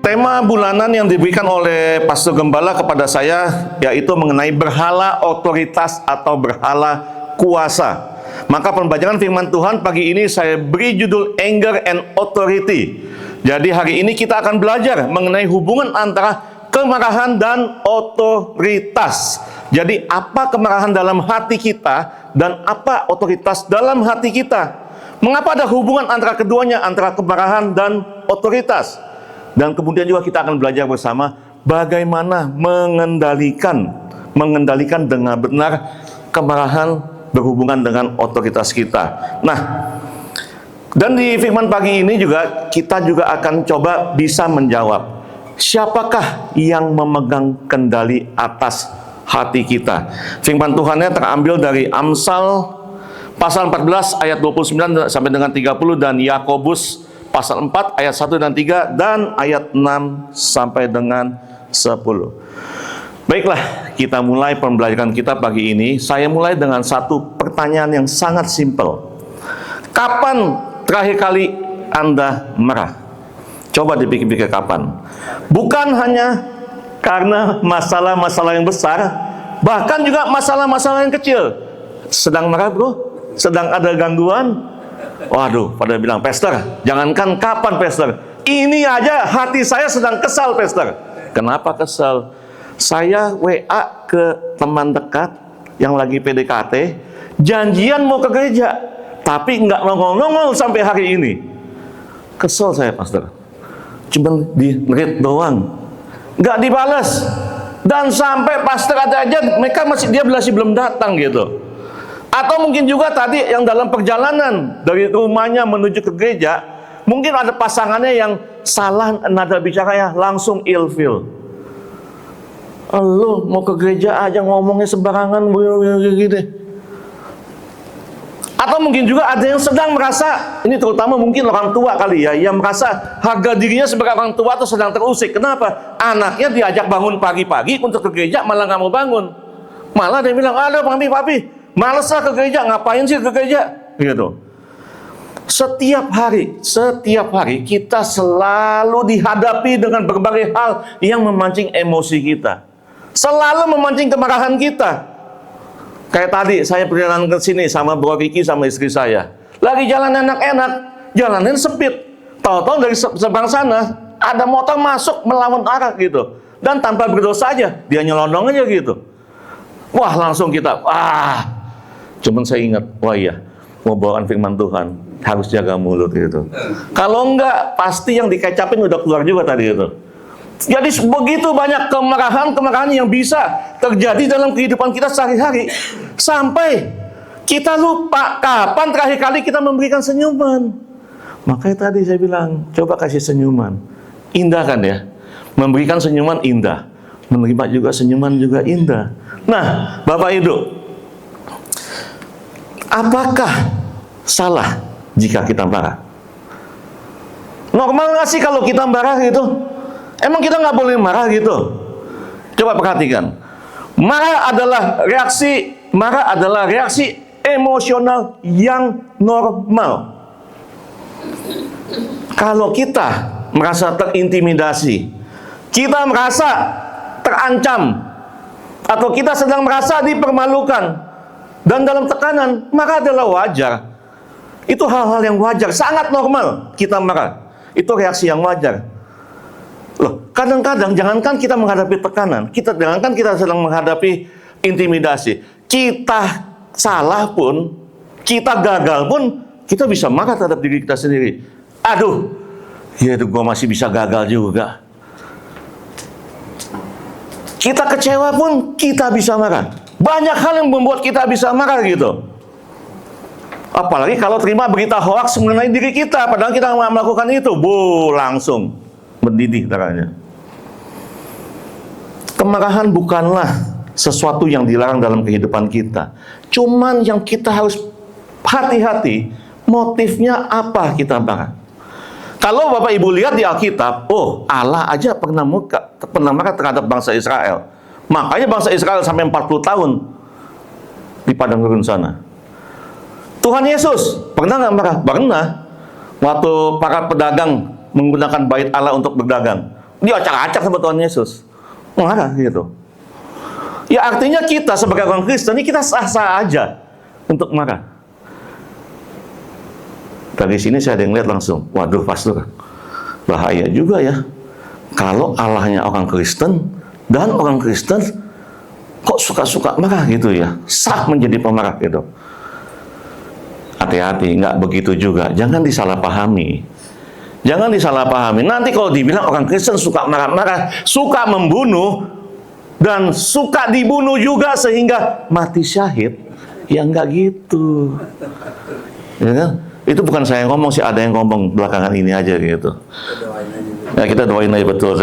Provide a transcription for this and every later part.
Tema bulanan yang diberikan oleh Pastor Gembala kepada saya yaitu mengenai berhala otoritas atau berhala kuasa. Maka pembacaan firman Tuhan pagi ini saya beri judul Anger and Authority. Jadi hari ini kita akan belajar mengenai hubungan antara kemarahan dan otoritas. Jadi apa kemarahan dalam hati kita dan apa otoritas dalam hati kita? Mengapa ada hubungan antara keduanya, antara kemarahan dan otoritas? Dan kemudian juga kita akan belajar bersama bagaimana mengendalikan dengan benar kemarahan berhubungan dengan otoritas kita. Nah, dan di firman pagi ini juga kita juga akan coba bisa menjawab, siapakah yang memegang kendali atas hati kita? Firman Tuhannya terambil dari Amsal pasal 14 ayat 29 sampai dengan 30 dan Yakobus pasal 4 ayat 1 dan 3 dan ayat 6 sampai dengan 10. Baiklah, kita mulai pembelajaran kita pagi ini. Saya mulai dengan satu pertanyaan yang sangat simpel. Kapan terakhir kali Anda marah? Coba dipikir-pikir kapan. Bukan hanya karena masalah-masalah yang besar, bahkan juga masalah-masalah yang kecil. Sedang marah bro? Sedang ada gangguan? Waduh, pada bilang, Pastor, jangankan kapan Pastor, ini aja hati saya sedang kesal Pastor. Kenapa kesal? Saya WA ke teman dekat yang lagi PDKT, janjian mau ke gereja, tapi nggak nongol-nongol sampai hari ini. Kesel saya Pastor. Cuma di-read doang, nggak dibalas. Dan sampai Pastor ada aja, dia masih belum datang gitu. Atau mungkin juga tadi yang dalam perjalanan dari rumahnya menuju ke gereja, mungkin ada pasangannya yang salah nada bicaranya, langsung ilfil. Lu mau ke gereja aja ngomongnya sembarangan begini. Atau mungkin juga ada yang sedang merasa, ini terutama mungkin orang tua kali ya, yang merasa harga dirinya sebagai orang tua itu sedang terusik. Kenapa? Anaknya diajak bangun pagi-pagi untuk ke gereja, malah nggak mau bangun. Malah dia bilang, aduh papi, males lah ke gereja, ngapain sih ke gereja? Gitu. Setiap hari kita selalu dihadapi dengan berbagai hal yang memancing emosi kita. Selalu memancing kemarahan kita. Kayak tadi saya perjalanan ke sini sama Bro Riki sama istri saya. Lagi jalan enak-enak, jalannya sempit. Tahu-tahu dari seberang sana ada motor masuk melawan arah gitu. Dan tanpa berdosa aja, dia nyelonong aja gitu. Wah, langsung kita, cuman saya ingat, wah iya, mau bawakan firman Tuhan, harus jaga mulut gitu. Kalau enggak, pasti yang dikecapin udah keluar juga tadi itu. Jadi begitu banyak kemarahan yang bisa terjadi dalam kehidupan kita sehari-hari. Sampai kita lupa kapan terakhir kali kita memberikan senyuman. Makanya tadi saya bilang, coba kasih senyuman. Indah kan ya? Memberikan senyuman indah. Menerima juga senyuman juga indah. Nah, Bapak Ibu, apakah salah jika kita marah? Normal nggak sih kalau kita marah gitu? Emang kita nggak boleh marah gitu? Coba perhatikan. Marah adalah reaksi emosional yang normal. Kalau kita merasa terintimidasi, kita merasa terancam, atau kita sedang merasa dipermalukan dan dalam tekanan, maka adalah wajar. Itu hal-hal yang wajar, sangat normal kita marah. Itu reaksi yang wajar. Loh, kadang-kadang jangankan kita menghadapi tekanan, jangankan kita sedang menghadapi intimidasi, kita salah pun, kita gagal pun, kita bisa marah terhadap diri kita sendiri. Aduh, ya gue masih bisa gagal juga. Kita kecewa pun kita bisa marah. Banyak hal yang membuat kita bisa marah gitu. Apalagi kalau terima berita hoaks mengenai diri kita, padahal kita nggak melakukan itu, langsung mendidih darahnya. Kemarahan bukanlah sesuatu yang dilarang dalam kehidupan kita. Cuman yang kita harus hati-hati, motifnya apa kita marah. Kalau Bapak Ibu lihat di Alkitab, Allah aja pernah marah terhadap bangsa Israel. Makanya bangsa Israel sampai 40 tahun di padang gurun sana. Tuhan Yesus pernah nggak marah? Pernah. Waktu para pedagang menggunakan bait Allah untuk berdagang. Dia acak-acak sama Tuhan Yesus. Marah gitu. Ya artinya kita sebagai orang Kristen ini kita sah-sah aja untuk marah. Dari sini saya ada yang lihat langsung, waduh pastor, bahaya juga ya. Kalau Allahnya orang Kristen dan orang Kristen kok suka-suka marah gitu ya, sah menjadi pemarah gitu. Hati-hati, nggak begitu juga. Jangan disalahpahami. Jangan disalahpahami. Nanti kalau dibilang orang Kristen suka marah-marah, suka membunuh, dan suka dibunuh juga sehingga mati syahid, ya nggak gitu. Ya kan? Itu bukan saya yang ngomong sih, ada yang ngomong belakangan ini aja gitu. Ya, kita doain aja betul.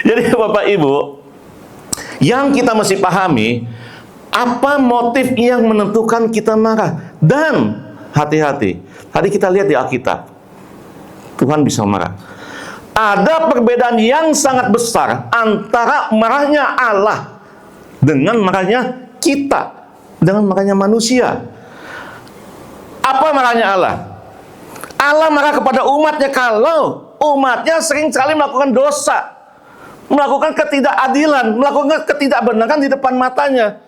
Jadi Bapak Ibu, yang kita mesti pahami, apa motif yang menentukan kita marah. Dan hati-hati, tadi kita lihat di Alkitab, Tuhan bisa marah. Ada perbedaan yang sangat besar antara marahnya Allah dengan marahnya kita, dengan marahnya manusia. Apa marahnya Allah? Allah marah kepada umatnya kalau umatnya sering sekali melakukan dosa, melakukan ketidakadilan, melakukan ketidakbenaran di depan matanya.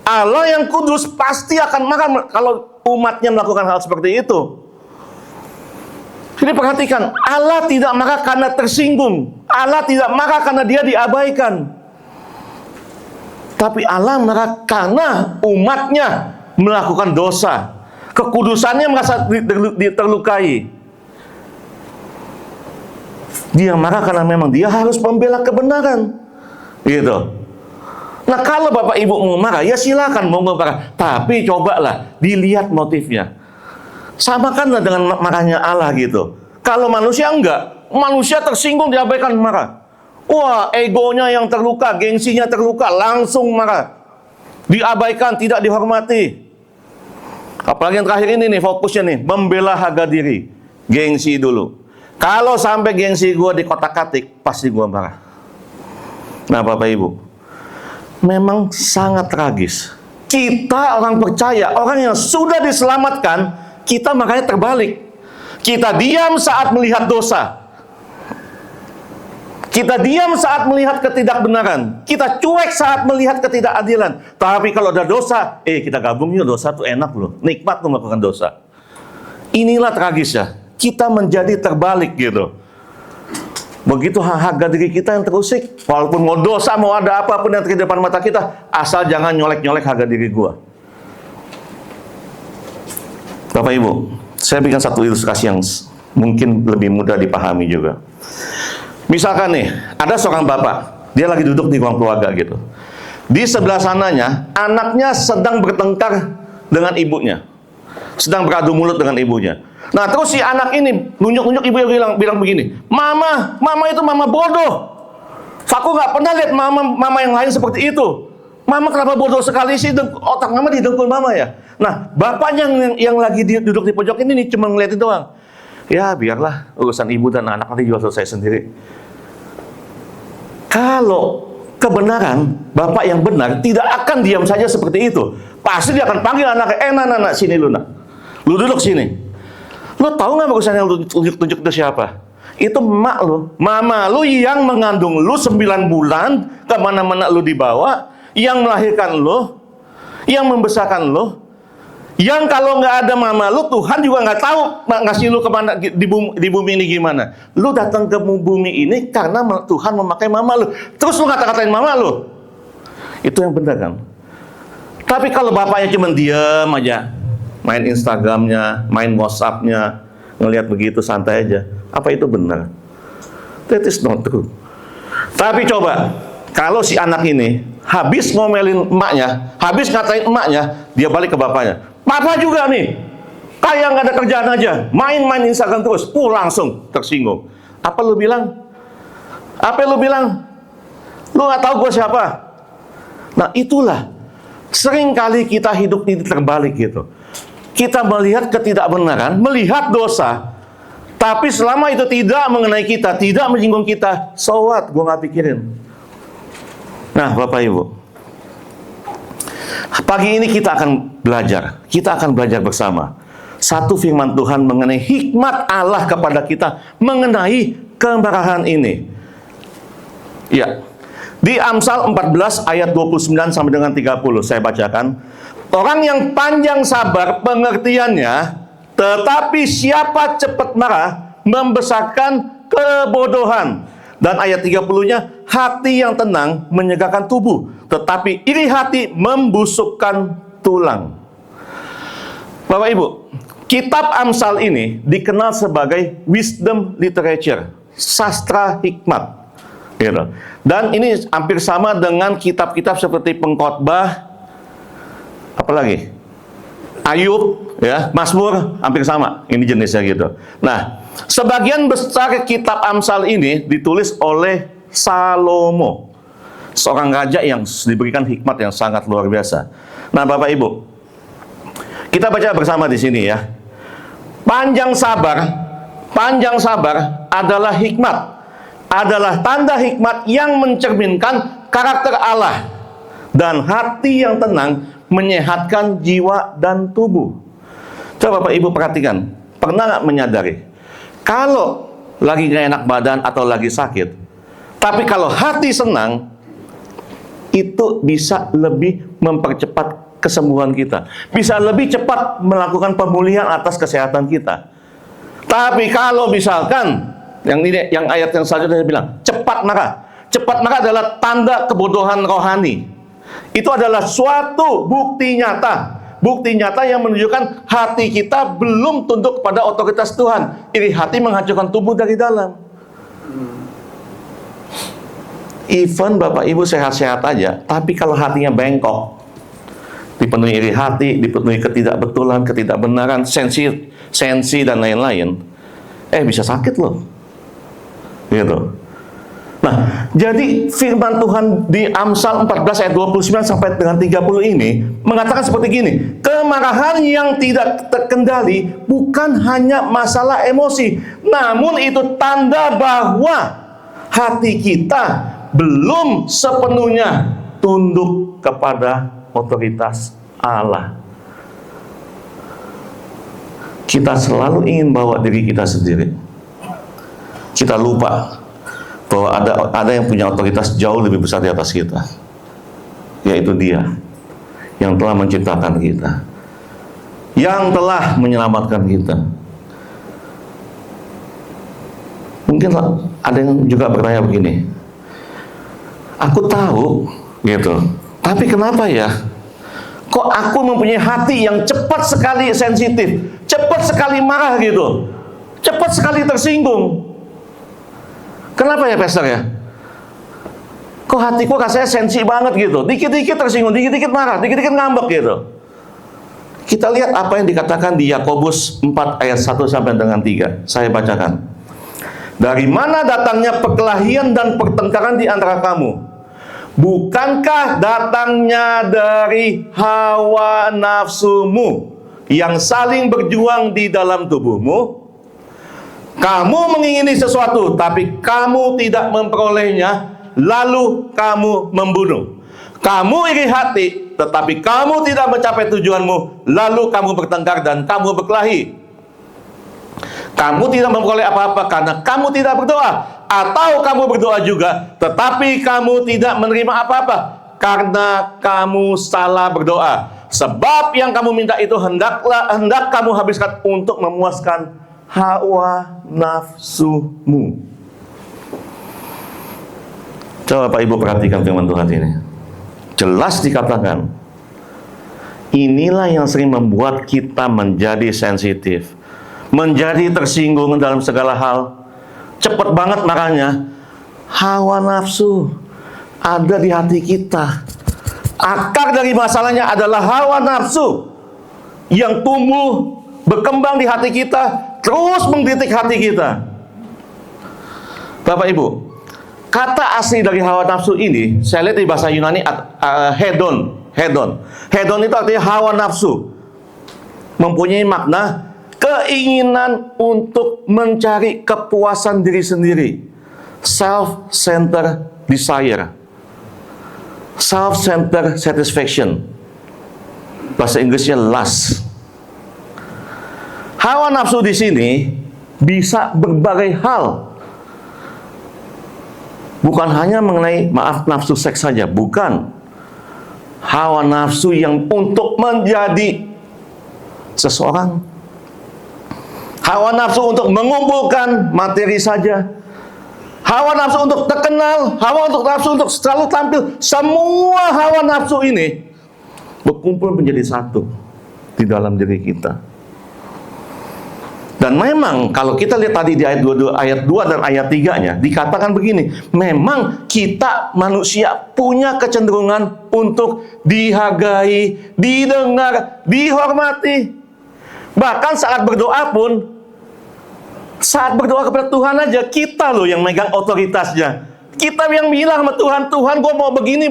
Allah yang kudus pasti akan marah kalau umatnya melakukan hal seperti itu. Jadi perhatikan, Allah tidak marah karena tersinggung. Allah tidak marah karena dia diabaikan. Tapi Allah marah karena umatnya melakukan dosa. Kekudusannya merasa terlukai. Dia marah karena memang dia harus membela kebenaran. Gitu. Nah, kalau Bapak Ibu mau marah, ya silakan mau marah. Tapi cobalah dilihat motifnya. Samakanlah dengan marahnya Allah gitu. Kalau manusia enggak, manusia tersinggung diabaikan marah. Wah, egonya yang terluka, gengsinya terluka, langsung marah. Diabaikan, tidak dihormati. Apalagi yang terakhir ini nih, fokusnya nih, membela harga diri. Gengsi dulu. Kalau sampai gengsi gue dikotak-katik, pasti gue marah. Nah, Bapak Ibu, memang sangat tragis. Kita orang percaya, orang yang sudah diselamatkan, kita makanya terbalik. Kita diam saat melihat dosa. Kita diam saat melihat ketidakbenaran. Kita cuek saat melihat ketidakadilan. Tapi kalau ada dosa, kita gabung yuk, dosa tuh enak loh. Nikmat tuh melakukan dosa. Inilah tragisnya. Kita menjadi terbalik gitu. Begitu harga diri kita yang terusik. Walaupun mau dosa, mau ada apapun yang terjadi depan mata kita, asal jangan nyolek-nyolek harga diri gua. Bapak Ibu, saya berikan satu ilustrasi yang mungkin lebih mudah dipahami juga. Misalkan nih, ada seorang bapak, dia lagi duduk di ruang keluarga gitu. Di sebelah sananya, anaknya sedang bertengkar dengan ibunya. Sedang beradu mulut dengan ibunya. Nah, terus si anak ini nunjuk-nunjuk ibunya bilang begini, Mama itu mama bodoh. Aku nggak pernah lihat mama yang lain seperti itu. Mama kenapa bodoh sekali sih, otak mama didengkul mama ya. Nah, bapaknya yang lagi duduk di pojok ini nih cuma ngeliatin doang. Ya, biarlah urusan ibu dan anak nanti juga selesai sendiri. Kalau kebenaran, bapak yang benar tidak akan diam saja seperti itu. Pasti dia akan panggil anaknya, nak, sini lu nak. Lu duduk sini. Lu tahu nggak urusan yang lu tunjuk itu siapa? Itu emak lu, mama lu yang mengandung lu 9 bulan, kemana-mana lu dibawa, yang melahirkan lu, yang membesarkan lu. Yang kalau nggak ada mama lu, Tuhan juga nggak tahu ngasih lu kemana di bumi ini gimana. Lu datang ke bumi ini karena Tuhan memakai mama lu. Terus lu kata-katain mama lu. Itu yang benar kan? Tapi kalau bapaknya cuma diam aja, main Instagramnya, main WhatsAppnya, ngelihat begitu santai aja, apa itu benar? That is not true. Tapi coba, kalau si anak ini habis ngomelin emaknya, habis ngatain emaknya, dia balik ke bapaknya. Papa juga nih, kayak nggak ada kerjaan aja, main-main Instagram terus, langsung tersinggung. Apa lu bilang? Apa lu bilang? Lu nggak tahu gue siapa? Nah, itulah seringkali kita hidup ini terbalik gitu. Kita melihat ketidakbenaran, melihat dosa, tapi selama itu tidak mengenai kita, tidak menyinggung kita, so what? Gue nggak pikirin. Nah, Bapak Ibu, pagi ini kita akan belajar bersama satu firman Tuhan mengenai hikmat Allah kepada kita mengenai kemarahan ini. Ya. Di Amsal 14 ayat 29 sampai dengan 30 saya bacakan. Orang yang panjang sabar pengertiannya, tetapi siapa cepat marah membesarkan kebodohan. Dan ayat 30-nya, hati yang tenang menyegarkan tubuh, tetapi iri hati membusukkan tulang. Bapak Ibu, kitab Amsal ini dikenal sebagai wisdom literature, sastra hikmat. Gitu. Dan ini hampir sama dengan kitab-kitab seperti Pengkhotbah, apalagi Ayub, ya, Mazmur, hampir sama. Ini jenisnya gitu. Nah, sebagian besar kitab Amsal ini ditulis oleh Salomo, seorang raja yang diberikan hikmat yang sangat luar biasa. Nah, Bapak Ibu, kita baca bersama di sini ya. Panjang sabar adalah hikmat. Adalah tanda hikmat yang mencerminkan karakter Allah, dan hati yang tenang menyehatkan jiwa dan tubuh. Coba Bapak Ibu perhatikan, pernah nggak menyadari kalau lagi nggak enak badan atau lagi sakit, tapi kalau hati senang, itu bisa lebih mempercepat kesembuhan kita, bisa lebih cepat melakukan pemulihan atas kesehatan kita. Tapi kalau misalkan yang ayat yang selanjutnya saya bilang, cepat marah. Cepat marah adalah tanda kebodohan rohani. Itu adalah suatu bukti nyata yang menunjukkan hati kita belum tunduk kepada otoritas Tuhan. Iri hati menghancurkan tubuh dari dalam. Even Bapak Ibu sehat-sehat aja, tapi kalau hatinya bengkok, dipenuhi iri hati, dipenuhi ketidakbetulan, ketidakbenaran, sensi dan lain-lain, bisa sakit loh. Gitu. Nah, jadi firman Tuhan di Amsal 14 ayat 29 sampai dengan 30 ini mengatakan seperti gini, kemarahan yang tidak terkendali bukan hanya masalah emosi, namun itu tanda bahwa hati kita belum sepenuhnya tunduk kepada otoritas Allah. Kita selalu ingin bawa diri kita sendiri. Kita lupa bahwa ada yang punya otoritas jauh lebih besar di atas kita, yaitu Dia yang telah menciptakan kita, yang telah menyelamatkan kita. Mungkin ada yang juga bertanya begini, aku tahu gitu, tapi kenapa ya kok aku mempunyai hati yang cepat sekali sensitif, cepat sekali marah gitu, cepat sekali tersinggung? Kenapa ya Pastor ya? Kok hatiku rasanya sensi banget gitu, dikit-dikit tersinggung, dikit-dikit marah, dikit-dikit ngambek gitu. Kita lihat apa yang dikatakan di Yakobus 4 ayat 1 sampai dengan 3. Saya bacakan. Dari mana datangnya perkelahian dan pertengkaran di antara kamu? Bukankah datangnya dari hawa nafsumu yang saling berjuang di dalam tubuhmu? Kamu mengingini sesuatu, tapi kamu tidak memperolehnya, lalu kamu membunuh. Kamu iri hati, tetapi kamu tidak mencapai tujuanmu, lalu kamu bertengkar dan kamu berkelahi. Kamu tidak memperoleh apa-apa karena kamu tidak berdoa, atau kamu berdoa juga, tetapi kamu tidak menerima apa-apa karena kamu salah berdoa. Sebab yang kamu minta itu hendak kamu habiskan untuk memuaskan hawa nafsumu. Coba Pak Ibu perhatikan firman Tuhan ini. Jelas dikatakan, inilah yang sering membuat kita menjadi sensitif, menjadi tersinggung dalam segala hal, cepat banget marahnya. Hawa nafsu ada di hati kita. Akar dari masalahnya adalah hawa nafsu yang tumbuh, berkembang di hati kita, terus menggelitik hati kita. Bapak Ibu, kata asli dari hawa nafsu ini, saya lihat di bahasa Yunani, hedon. Hedon itu artinya hawa nafsu. Mempunyai makna keinginan untuk mencari kepuasan diri sendiri. Self-centered desire. Self-centered satisfaction. Bahasa Inggrisnya lust. Hawa nafsu di sini bisa berbagai hal. Bukan hanya mengenai, maaf, nafsu seks saja, bukan. Hawa nafsu yang untuk menjadi seseorang. Hawa nafsu untuk mengumpulkan materi saja. Hawa nafsu untuk terkenal, hawa nafsu untuk selalu tampil. Semua hawa nafsu ini berkumpul menjadi satu di dalam diri kita. Dan memang kalau kita lihat tadi di ayat 2 dan ayat 3-nya, dikatakan begini, memang kita manusia punya kecenderungan untuk dihargai, didengar, dihormati. Bahkan saat berdoa pun, saat berdoa kepada Tuhan aja, kita loh yang megang otoritasnya. Kita yang bilang sama Tuhan, Tuhan gue mau begini,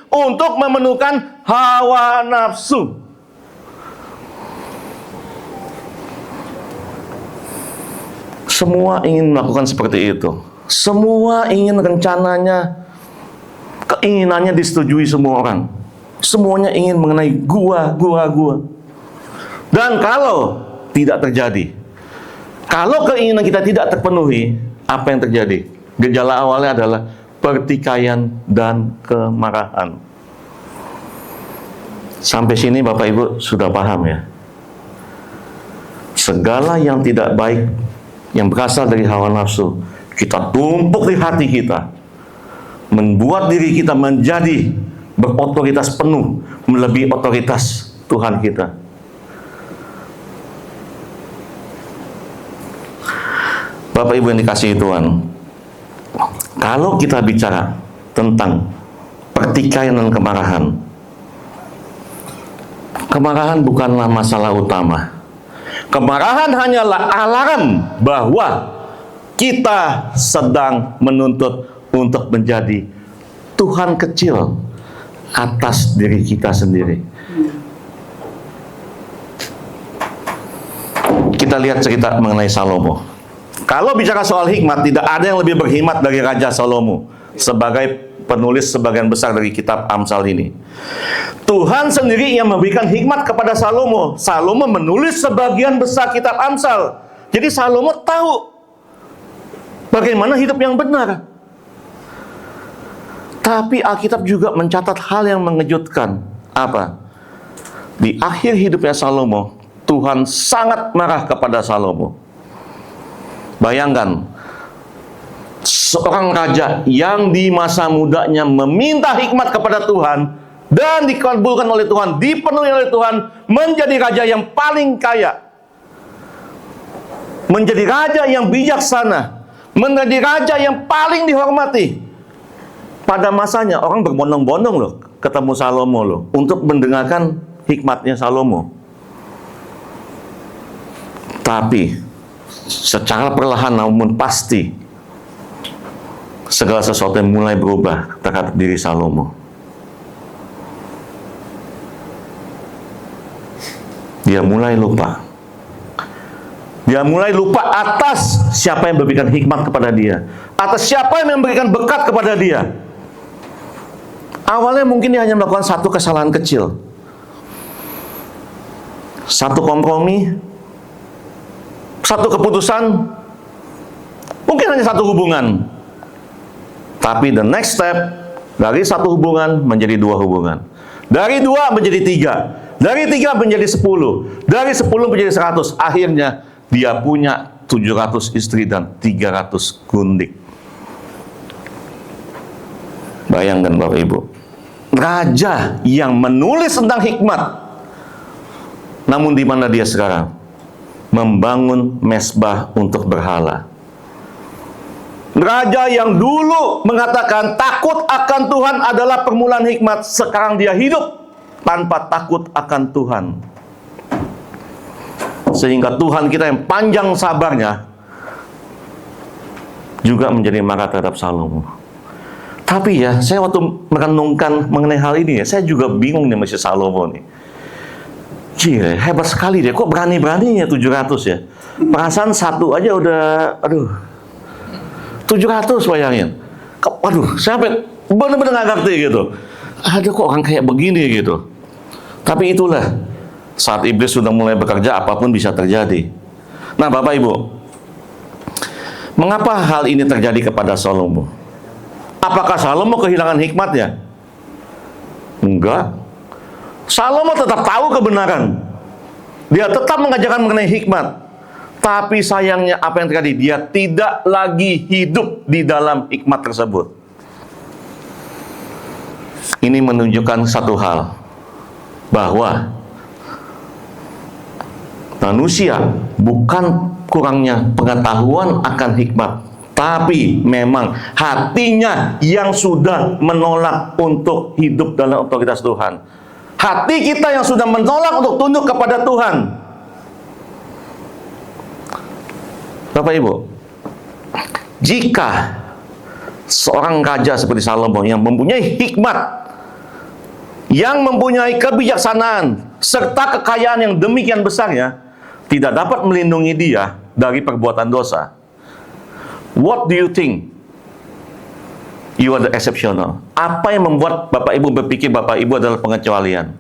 untuk memenuhkan hawa nafsu. Semua ingin melakukan seperti itu. Semua ingin rencananya, keinginannya disetujui semua orang. Semuanya ingin mengenai gua. Dan kalau tidak terjadi, kalau keinginan kita tidak terpenuhi, apa yang terjadi? Gejala awalnya adalah pertikaian dan kemarahan. Sampai sini Bapak Ibu sudah paham ya? Segala yang tidak baik yang berasal dari hawa nafsu, kita tumpuk di hati kita, membuat diri kita menjadi berotoritas penuh, melebihi otoritas Tuhan kita. Bapak Ibu yang dikasihi Tuhan, kalau kita bicara tentang pertikaian dan kemarahan bukanlah masalah utama. Kemarahan hanyalah alarm bahwa kita sedang menuntut untuk menjadi Tuhan kecil atas diri kita sendiri. Kita lihat cerita mengenai Salomo. Kalau bicara soal hikmat, tidak ada yang lebih berhikmat dari Raja Salomo sebagai penulis sebagian besar dari kitab Amsal ini. Tuhan sendiri yang memberikan hikmat kepada Salomo. Salomo menulis sebagian besar kitab Amsal. Jadi Salomo tahu bagaimana hidup yang benar. Tapi Alkitab juga mencatat hal yang mengejutkan. Apa? Di akhir hidupnya Salomo, Tuhan sangat marah kepada Salomo. Bayangkan, seorang raja yang di masa mudanya meminta hikmat kepada Tuhan dan dikabulkan oleh Tuhan, dipenuhi oleh Tuhan, menjadi raja yang paling kaya, menjadi raja yang bijaksana, menjadi raja yang paling dihormati. Pada masanya orang berbondong-bondong loh ketemu Salomo loh untuk mendengarkan hikmatnya Salomo. Tapi secara perlahan namun pasti segala sesuatu yang mulai berubah terhadap diri Salomo. Dia mulai lupa. Dia mulai lupa atas siapa yang memberikan hikmat kepada dia, atas siapa yang memberikan berkat kepada dia. Awalnya mungkin dia hanya melakukan satu kesalahan kecil, satu kompromi, satu keputusan, mungkin hanya satu hubungan. Tapi the next step, dari satu hubungan menjadi dua hubungan, dari dua menjadi tiga, dari 3 menjadi 10, dari 10 menjadi 100. Akhirnya dia punya 700 istri dan 300 gundik. Bayangkan Bapak Ibu, raja yang menulis tentang hikmat, namun di mana dia sekarang? Membangun mesbah untuk berhala. Raja yang dulu mengatakan takut akan Tuhan adalah permulaan hikmat, sekarang dia hidup tanpa takut akan Tuhan. Sehingga Tuhan kita yang panjang sabarnya juga menjadi marah terhadap Salomo. Tapi ya, saya waktu merenungkan mengenai hal ini ya, saya juga bingung nih sama si Salomo nih. Gila, hebat sekali dia. Kok berani-beraninya 700 ya? Perasaan satu aja udah, 700 bayangin. Waduh, sampai benar-benar nggak ngerti gitu. Ada kok orang kayak begini gitu. Tapi itulah, saat iblis sudah mulai bekerja, apapun bisa terjadi. Nah Bapak Ibu, mengapa hal ini terjadi kepada Salomo? Apakah Salomo kehilangan hikmatnya? Enggak. Salomo tetap tahu kebenaran. Dia tetap mengajarkan mengenai hikmat. Tapi sayangnya apa yang terjadi? Dia tidak lagi hidup di dalam hikmat tersebut. Ini menunjukkan satu hal, bahwa manusia bukan kurangnya pengetahuan akan hikmat, tapi memang hatinya yang sudah menolak untuk hidup dalam otoritas Tuhan. Hati kita yang sudah menolak untuk tunduk kepada Tuhan. Bapak Ibu, jika seorang raja seperti Salomo yang mempunyai hikmat, yang mempunyai kebijaksanaan, serta kekayaan yang demikian besarnya, tidak dapat melindungi dia dari perbuatan dosa, what do you think? You are the exceptional. Apa yang membuat Bapak Ibu berpikir Bapak Ibu adalah pengecualian?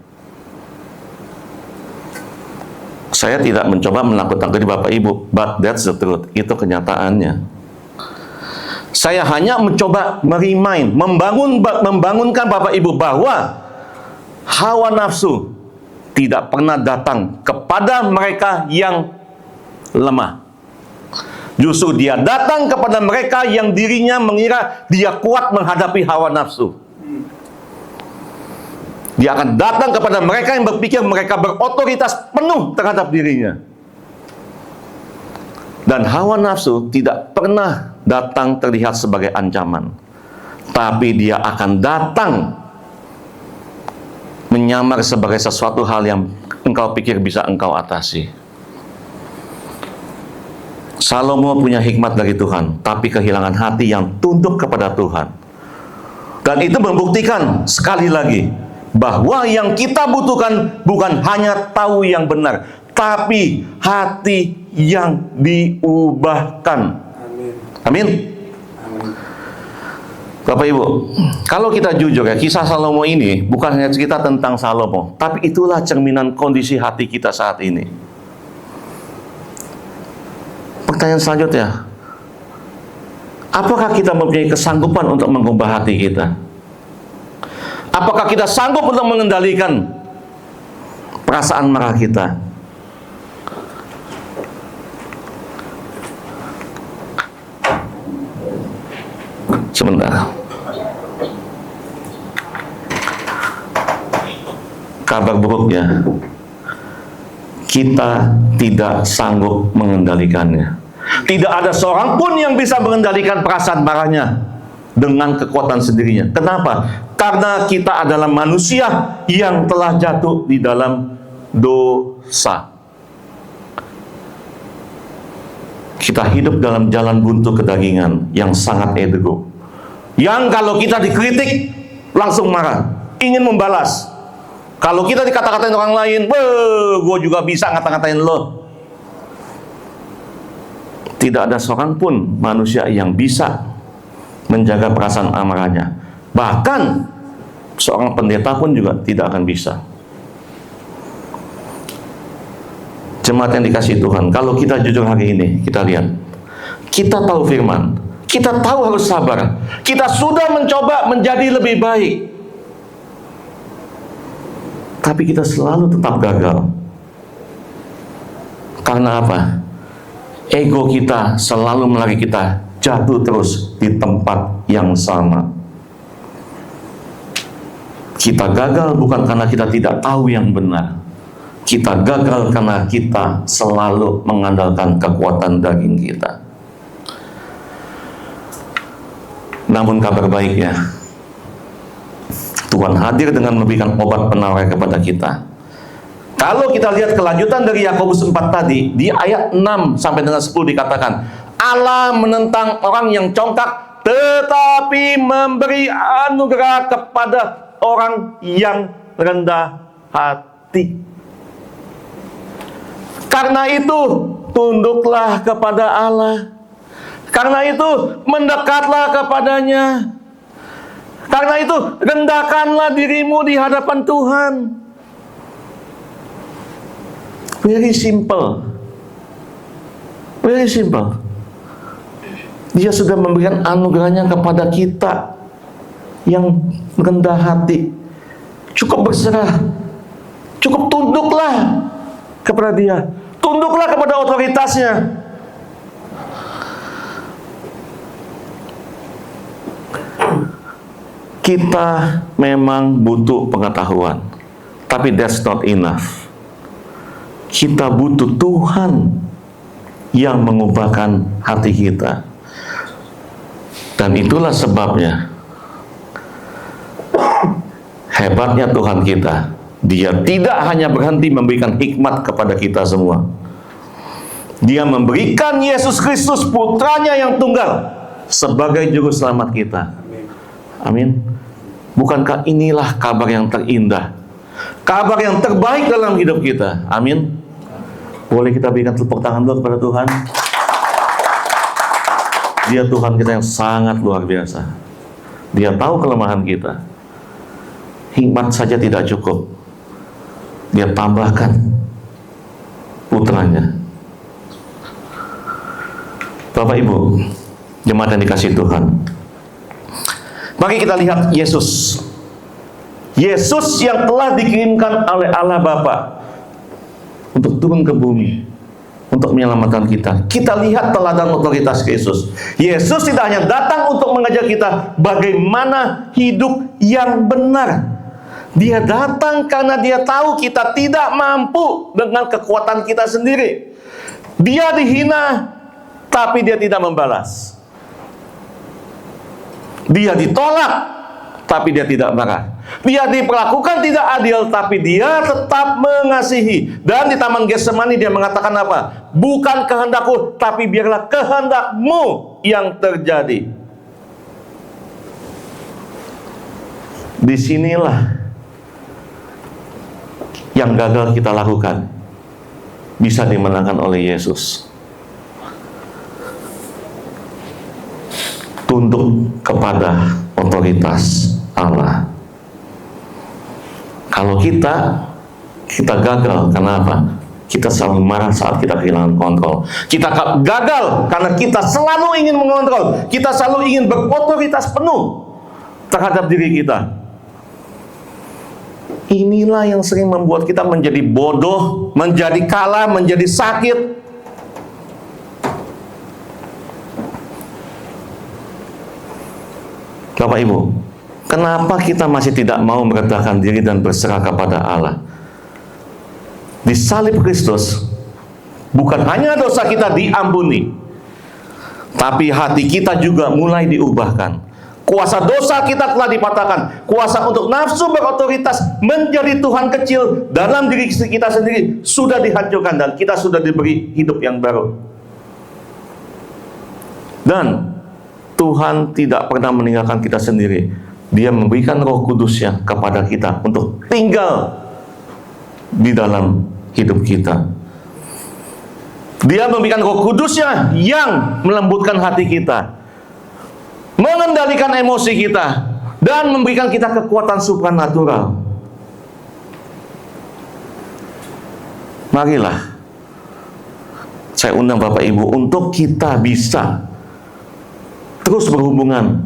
Saya tidak mencoba menakut-nakuti Bapak Ibu, but that's the truth. Itu kenyataannya. Saya hanya mencoba membangunkan Bapak Ibu bahwa hawa nafsu tidak pernah datang kepada mereka yang lemah. Justru dia datang kepada mereka yang dirinya mengira dia kuat menghadapi hawa nafsu. Dia akan datang kepada mereka yang berpikir mereka berotoritas penuh terhadap dirinya. Dan hawa nafsu tidak pernah datang terlihat sebagai ancaman, tapi dia akan datang menyamar sebagai sesuatu hal yang engkau pikir bisa engkau atasi. Salomo punya hikmat dari Tuhan, tapi kehilangan hati yang tunduk kepada Tuhan. Dan itu membuktikan sekali lagi bahwa yang kita butuhkan bukan hanya tahu yang benar, tapi hati yang diubahkan. Amin. Bapak Ibu, kalau kita jujur ya, kisah Salomo ini bukan hanya cerita tentang Salomo, tapi itulah cerminan kondisi hati kita saat ini. Pertanyaan selanjutnya, apakah kita mempunyai kesanggupan untuk mengubah hati kita? Apakah kita sanggup untuk mengendalikan perasaan marah kita? Sebentar. Kabar buruknya, kita tidak sanggup mengendalikannya. Tidak ada seorang pun yang bisa mengendalikan perasaan marahnya dengan kekuatan sendirinya. Kenapa? Karena kita adalah manusia yang telah jatuh di dalam dosa. Kita hidup dalam jalan buntu kedagingan yang sangat ego. Yang kalau kita dikritik, langsung marah, ingin membalas. Kalau kita dikata-katain orang lain, gue juga bisa ngata-ngatain lo. Tidak ada seorang pun manusia yang bisa menjaga perasaan amarahnya. Bahkan seorang pendeta pun juga tidak akan bisa. Jemaat yang dikasihi Tuhan, kalau kita jujur hari ini, kita lihat, kita tahu firman, kita tahu harus sabar, kita sudah mencoba menjadi lebih baik, tapi kita selalu tetap gagal. Karena apa? Ego kita selalu menarik kita jatuh terus di tempat yang sama. Kita gagal bukan karena kita tidak tahu yang benar. Kita gagal karena kita selalu mengandalkan kekuatan daging kita. Namun kabar baiknya, Tuhan hadir dengan memberikan obat penawar kepada kita. Kalau kita lihat kelanjutan dari Yakobus 4 tadi, di ayat 6 sampai dengan 10 dikatakan, Allah menentang orang yang congkak, tetapi memberi anugerah kepada orang yang rendah hati. Karena itu, tunduklah kepada Allah. Karena itu, mendekatlah kepadanya. Karena itu, rendahkanlah dirimu di hadapan Tuhan. Very simple. Very simple. Dia sudah memberikan anugerahnya kepada kita. yang rendah hati, cukup berserah, cukup tunduklah kepada Dia, tunduklah kepada otoritasnya. Kita memang butuh pengetahuan, tapi that's not enough. Kita butuh Tuhan yang mengubahkan hati kita. Dan itulah sebabnya hebatnya Tuhan kita. Dia tidak hanya berhenti memberikan hikmat kepada kita semua. Dia memberikan Yesus Kristus, putranya yang tunggal, sebagai juru selamat kita. Amin. Bukankah inilah kabar yang terindah, kabar yang terbaik dalam hidup kita? Amin. Boleh kita berikan tepuk tangan dulu kepada Tuhan. Dia Tuhan kita yang sangat luar biasa. Dia tahu kelemahan kita. Hikmat saja tidak cukup. Dia tambahkan putranya. Bapak Ibu, jemaat yang dikasihi Tuhan, mari kita lihat Yesus. Yesus yang telah dikirimkan oleh Allah Bapa untuk turun ke bumi, untuk menyelamatkan kita. Kita lihat teladan otoritas Yesus. Yesus tidak hanya datang untuk mengajar kita bagaimana hidup yang benar. Dia datang karena Dia tahu kita tidak mampu dengan kekuatan kita sendiri. Dia dihina, tapi Dia tidak membalas. Dia ditolak, tapi Dia tidak marah. Dia diperlakukan tidak adil, tapi Dia tetap mengasihi. Dan di Taman Getsemani Dia mengatakan apa? Bukan kehendakku, tapi biarlah kehendak-Mu yang terjadi. Disinilah yang gagal kita lakukan bisa dimenangkan oleh Yesus. Tunduk kepada otoritas Allah. Kalau kita gagal, karena apa? Kita selalu marah saat kita kehilangan kontrol. Kita gagal karena kita selalu ingin mengontrol. Kita selalu ingin berotoritas penuh terhadap diri kita. Inilah yang sering membuat kita menjadi bodoh, menjadi kalah, menjadi sakit. Bapak Ibu, kenapa kita masih tidak mau merendahkan diri dan berserah kepada Allah? Di salib Kristus, bukan hanya dosa kita diampuni, tapi hati kita juga mulai diubahkan. Kuasa dosa kita telah dipatahkan. Kuasa untuk nafsu berotoritas menjadi Tuhan kecil dalam diri kita sendiri sudah dihancurkan, dan kita sudah diberi hidup yang baru. Dan Tuhan tidak pernah meninggalkan kita sendiri. Dia memberikan Roh Kudus-Nya kepada kita untuk tinggal di dalam hidup kita. Dia memberikan Roh Kudus-Nya yang melembutkan hati kita, mengendalikan emosi kita, dan memberikan kita kekuatan supranatural. Marilah saya undang Bapak Ibu untuk kita bisa terus berhubungan,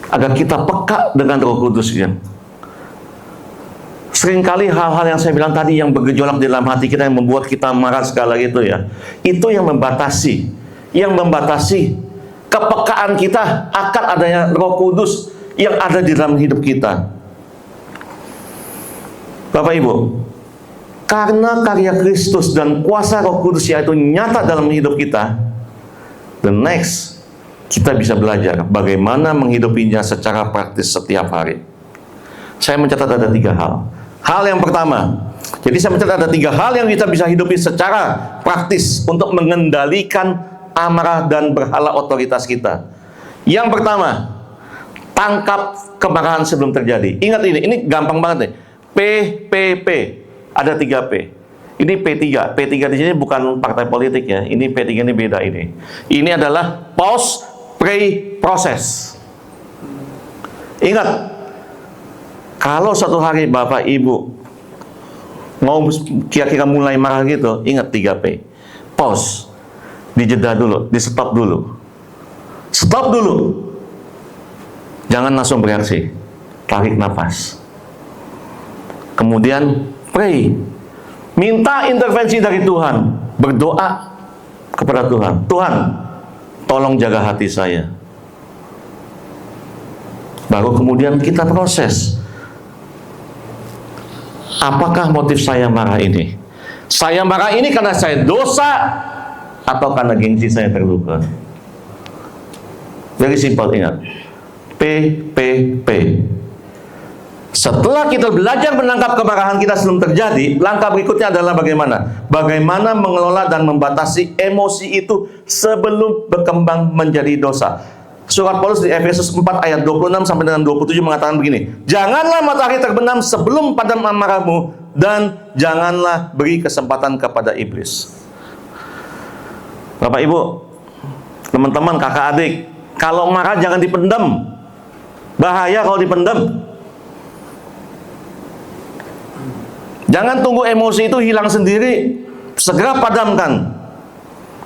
agar kita peka dengan Roh Kudus-Nya. Seringkali hal-hal yang saya bilang tadi yang bergejolak di dalam hati kita, yang membuat kita marah segala gitu ya, itu yang membatasi kepekaan kita akan adanya Roh Kudus yang ada di dalam hidup kita. Bapak Ibu, karena karya Kristus dan kuasa Roh Kudus yaitu nyata dalam hidup kita, the next kita bisa belajar bagaimana menghidupinya secara praktis setiap hari. Saya mencatat ada 3 hal. Hal yang pertama, jadi saya mencatat ada 3 hal yang kita bisa hidupi secara praktis untuk mengendalikan amarah dan berhala otoritas kita. Yang pertama, tangkap kemarahan sebelum terjadi. Ingat ini gampang banget nih. PPP, ada 3 P. Ini P3. P3 di sini bukan partai politik ya. Ini P3 ini beda ini. Ini adalah pause, pray, proses. Ingat, kalau suatu hari Bapak Ibu mau kira-kira mulai marah gitu, ingat 3P. Pause. Dijeda dulu, di stop dulu. Stop dulu. Jangan langsung bereaksi. Tarik nafas. Kemudian pray. Minta intervensi dari Tuhan. Berdoa kepada Tuhan. Tuhan, tolong jaga hati saya. Baru kemudian kita proses. Apakah motif saya marah ini? Saya marah ini karena saya dosa atau karena gengsi saya terluka? Very simple, ingat. PPP. Setelah kita belajar menangkap kemarahan kita sebelum terjadi, langkah berikutnya adalah bagaimana? Bagaimana mengelola dan membatasi emosi itu sebelum berkembang menjadi dosa. Surat Paulus di Efesus 4 ayat 26 sampai dengan 27 mengatakan begini, janganlah matahari terbenam sebelum padam amarahmu, dan janganlah beri kesempatan kepada iblis. Bapak Ibu, teman-teman, kakak adik, kalau marah jangan dipendam. Bahaya kalau dipendam. Jangan tunggu emosi itu hilang sendiri, segera padamkan.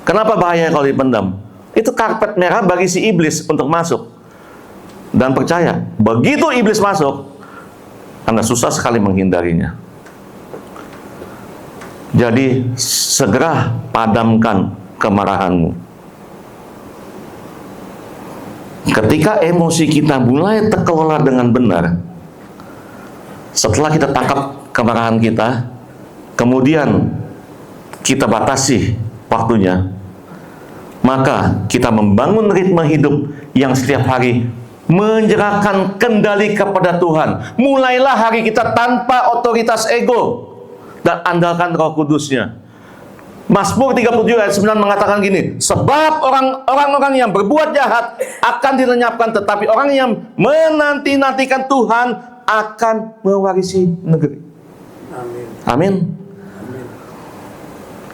Kenapa bahaya kalau dipendam? Itu karpet merah bagi si iblis untuk masuk. Dan percaya, begitu iblis masuk, Anda susah sekali menghindarinya. Jadi, segera padamkan kemarahanmu. Ketika emosi kita mulai terkelola dengan benar, setelah kita tangkap kemarahan kita, kemudian kita batasi waktunya, maka kita membangun ritme hidup yang setiap hari menyerahkan kendali kepada Tuhan. Mulailah hari kita tanpa otoritas ego dan andalkan Roh Kudusnya. Mazmur 37 ayat 9 mengatakan gini, sebab orang-orang yang berbuat jahat akan dilenyapkan, tetapi orang yang menanti-nantikan Tuhan akan mewarisi negeri. Amin. Amin.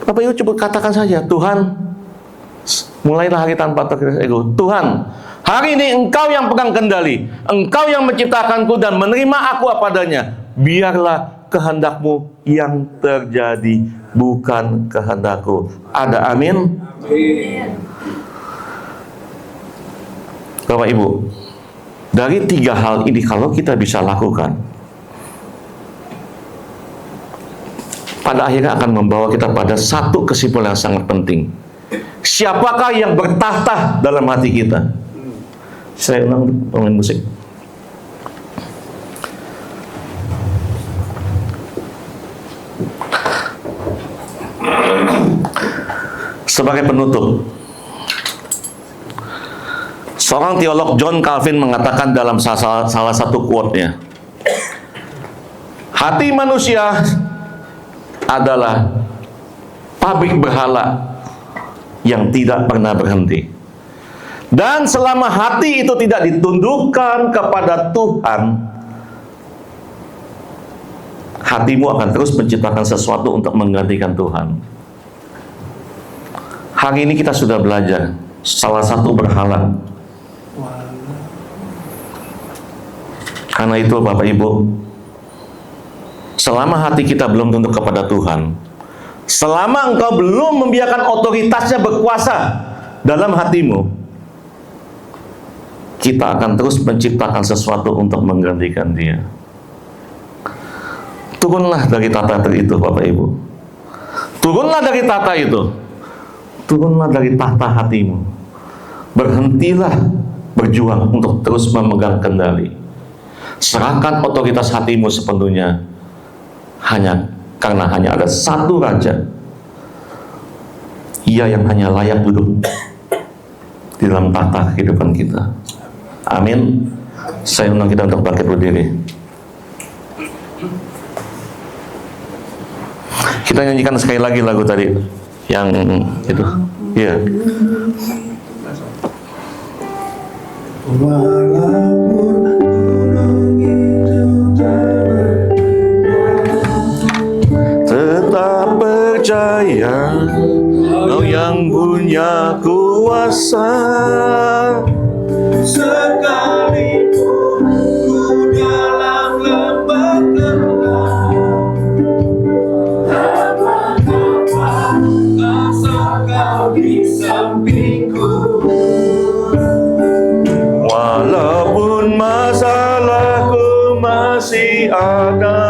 Bapak Ibu coba katakan saja, Tuhan, mulailah hari tanpa otoritas ego. Tuhan, hari ini Engkau yang pegang kendali, Engkau yang menciptakanku dan menerima aku apa adanya. Biarlah kehendak-Mu yang terjadi, bukan kehendakku. Ada amin? Amin. Bapak Ibu, dari 3 hal ini kalau kita bisa lakukan, pada akhirnya akan membawa kita pada satu kesimpulan yang sangat penting. Siapakah yang bertahta dalam hati kita? Saya ulang pemain musik. Sebagai penutup, seorang teolog John Calvin mengatakan dalam salah satu quote-nya, hati manusia adalah pabrik berhala yang tidak pernah berhenti. Dan selama hati itu tidak ditundukkan kepada Tuhan, hatimu akan terus menciptakan sesuatu untuk menggantikan Tuhan. Hari ini kita sudah belajar salah satu berhala. Karena itu Bapak Ibu, selama hati kita belum tunduk kepada Tuhan, selama engkau belum membiarkan otoritasnya berkuasa dalam hatimu, kita akan terus menciptakan sesuatu untuk menggantikan dia. Turunlah dari tata itu Bapak Ibu. Turunlah dari tata itu. Turunlah dari tahta hatimu. Berhentilah berjuang untuk terus memegang kendali. Serahkan otoritas hatimu sepenuhnya karena hanya ada satu raja. Ia yang hanya layak duduk di dalam tahta kehidupan kita. Amin. Saya undang kita untuk bangkit berdiri. Kita nyanyikan sekali lagi lagu tadi yang itu. Iya. Tetap percaya Kau yang punya kuasa, Sekalipun ku dalam lembah gelap, apa-apa asal Kau di sampingku. walaupun ada,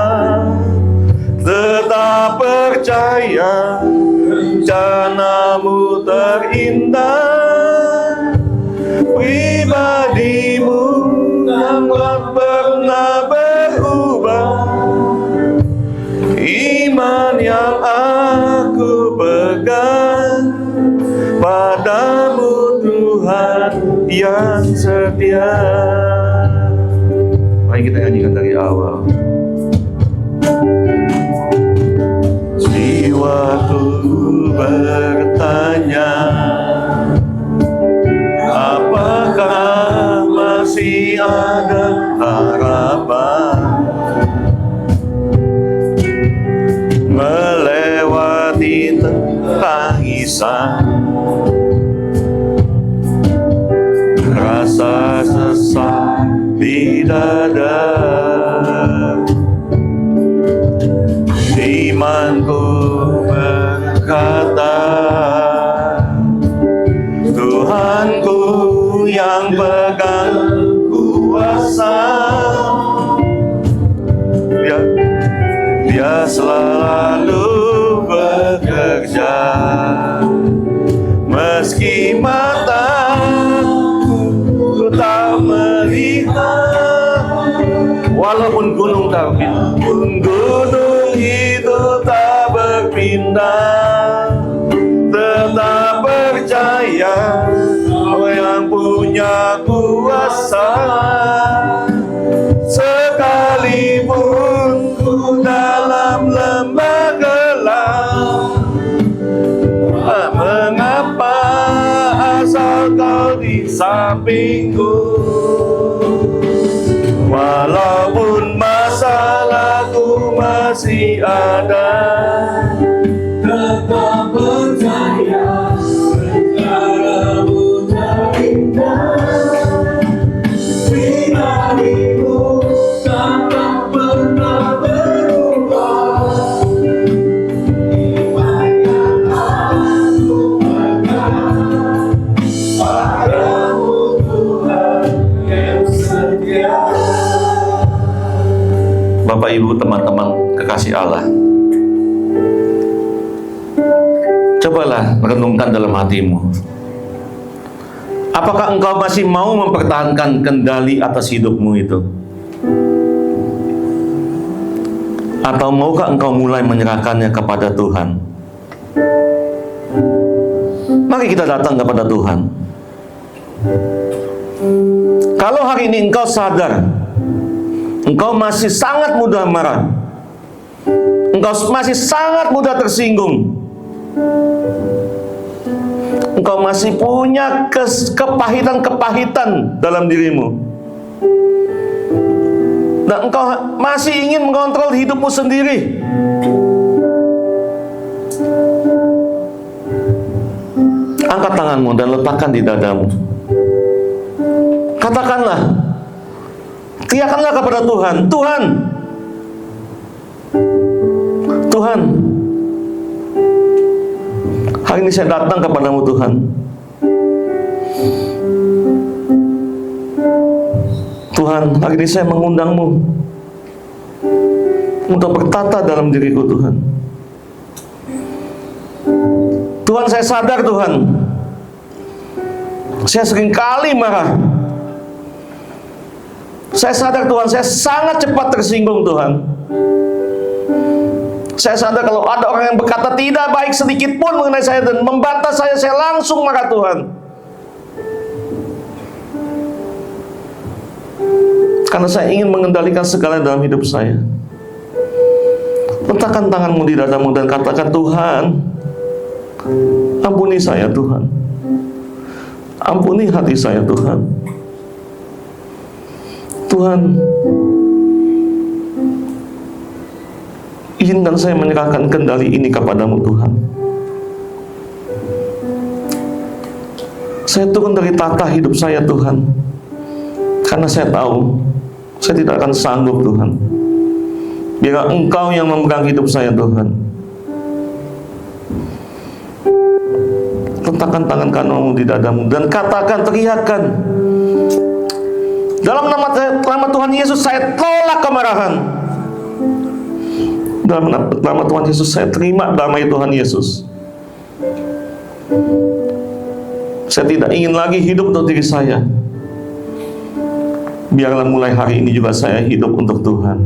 tetap percaya rencanamu terindah. Pribadimu yang pernah berubah, iman yang aku pegang padamu Tuhan yang setia. Mari kita nyanyikan dari awal. Jiwaku bertanya, apakah masih ada harapan melewati tangisan, rasa sesak di dada. Imanku berkata, Tuhanku yang pegang kuasa, Dia selalu bekerja, meski mataku tak melihat. Walaupun gunung tak gunung itu tak berpindah, tetap percaya Kau yang punya kuasa. Sekalipun ku dalam lembah gelap, tak mengapa asal Kau di sampingku. Walaupun masalahku masih ada, tetap percaya rencanamu terindah. Pribadimu takkan pernah berubah, iman yang aku pegang padamu Tuhan yang setia. Bapak Ibu teman-teman kekasih Allah, cobalah renungkan dalam hatimu. Apakah engkau masih mau mempertahankan kendali atas hidupmu itu? Atau maukah engkau mulai menyerahkannya kepada Tuhan? Mari kita datang kepada Tuhan. Kalau hari ini engkau sadar engkau masih sangat mudah marah, engkau masih sangat mudah tersinggung, engkau masih punya kepahitan-kepahitan dalam dirimu, dan engkau masih ingin mengontrol hidupmu sendiri, angkat tanganmu dan letakkan di dadamu. Katakanlah, teriakanlah kepada Tuhan, Tuhan, Tuhan, hari ini saya datang kepadamu Tuhan. Tuhan, hari ini saya mengundangmu untuk bertata dalam diriku Tuhan. Tuhan, saya sadar Tuhan, saya seringkali marah. Saya sadar Tuhan, saya sangat cepat tersinggung Tuhan. Saya sadar kalau ada orang yang berkata tidak baik sedikit pun mengenai saya dan membantah saya langsung marah Tuhan. Karena saya ingin mengendalikan segala dalam hidup saya. Letakkan tanganmu di dadamu dan katakan, Tuhan, ampuni saya Tuhan. Ampuni hati saya Tuhan. Tuhan, izinkan saya menyerahkan kendali ini kepadamu Tuhan. Saya turun dari tata hidup saya Tuhan, karena saya tahu saya tidak akan sanggup Tuhan. Biar Engkau yang memegang hidup saya Tuhan. Letakkan tangan kananmu di dadamu dan katakan, teriakan, dalam nama Tuhan Yesus saya tolak kemarahan. Dalam nama Tuhan Yesus, saya terima damai Tuhan Yesus. Saya tidak ingin lagi hidup untuk diri saya. Biarlah mulai hari ini juga saya hidup untuk Tuhan.